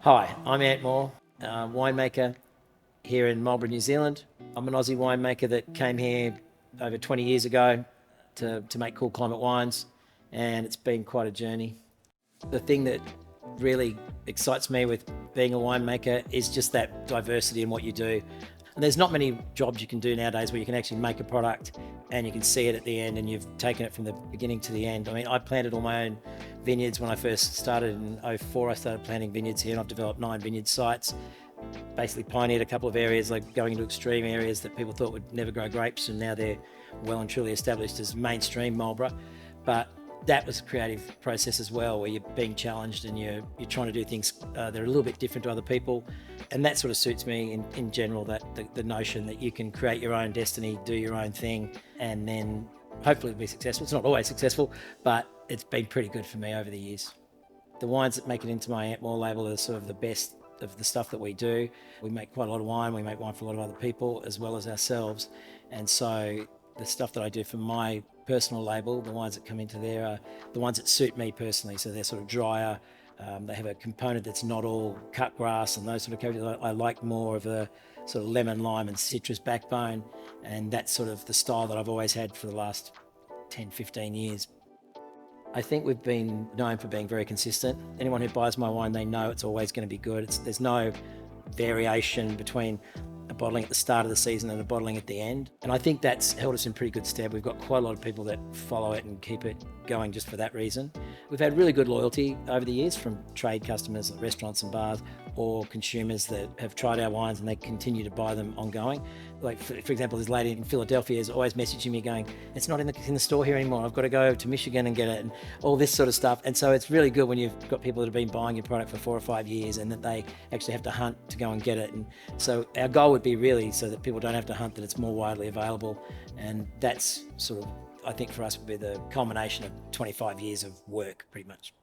Hi, I'm Ant Moore, winemaker here in Marlborough, New Zealand. I'm an Aussie winemaker that came here over 20 years ago to make cool climate wines, and it's been quite a journey. The thing that really excites me with being a winemaker is just that diversity in what you do. And there's not many jobs you can do nowadays where you can actually make a product and you can see it at the end and you've taken it from the beginning to the end. I mean, I planted all my own vineyards when I first started in '04. I started planting vineyards here and I've developed 9 vineyard sites. Basically pioneered a couple of areas, like going into extreme areas that people thought would never grow grapes, and now they're well and truly established as mainstream Marlborough. But that was a creative process as well, where you're being challenged and you're trying to do things that are a little bit different to other people. And that sort of suits me in general, that the notion that you can create your own destiny, do your own thing, and then hopefully be successful. It's not always successful, but it's been pretty good for me over the years. The wines that make it into my Ant Moore label are sort of the best of the stuff that we do. We make quite a lot of wine. We make wine for a lot of other people as well as ourselves. And so the stuff that I do for my personal label, the wines that come into there are the ones that suit me personally. So they're sort of drier. They have a component that's not all cut grass and those sort of characters. I like more of a sort of lemon, lime and citrus backbone. And that's sort of the style that I've always had for the last 10, 15 years. I think we've been known for being very consistent. Anyone who buys my wine, they know it's always going to be good. There's no variation between a bottling at the start of the season and a bottling at the end. And I think that's held us in pretty good stead. We've got quite a lot of people that follow it and keep it going just for that reason. We've had really good loyalty over the years from trade customers at restaurants and bars, or consumers that have tried our wines and they continue to buy them ongoing. Like for example, this lady in Philadelphia is always messaging me going, it's not in the store here anymore. I've got to go to Michigan and get it, and all this sort of stuff. And so it's really good when you've got people that have been buying your product for 4 or 5 years and that they actually have to hunt to go and get it. And so our goal would be really so that people don't have to hunt, that it's more widely available. And that's sort of, I think for us, would be the culmination of 25 years of work, pretty much.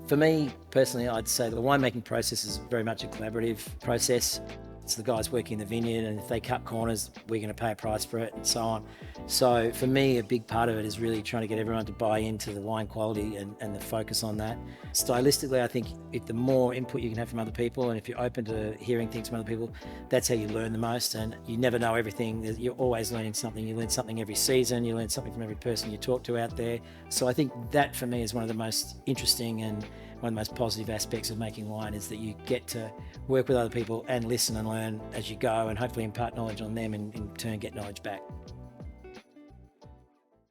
For me personally, I'd say the winemaking process is very much a collaborative process. It's the guys working the vineyard, and if they cut corners, we're going to pay a price for it, and so on. So for me, a big part of it is really trying to get everyone to buy into the wine quality and the focus on that. Stylistically, I think if the more input you can have from other people, and if you're open to hearing things from other people, that's how you learn the most. And you never know everything. You're always learning something. You learn something every season. You learn something from every person you talk to out there. So I think that for me is one of the most interesting and one of the most positive aspects of making wine, is that you get to work with other people and listen and learn as you go, and hopefully impart knowledge on them and in turn get knowledge back.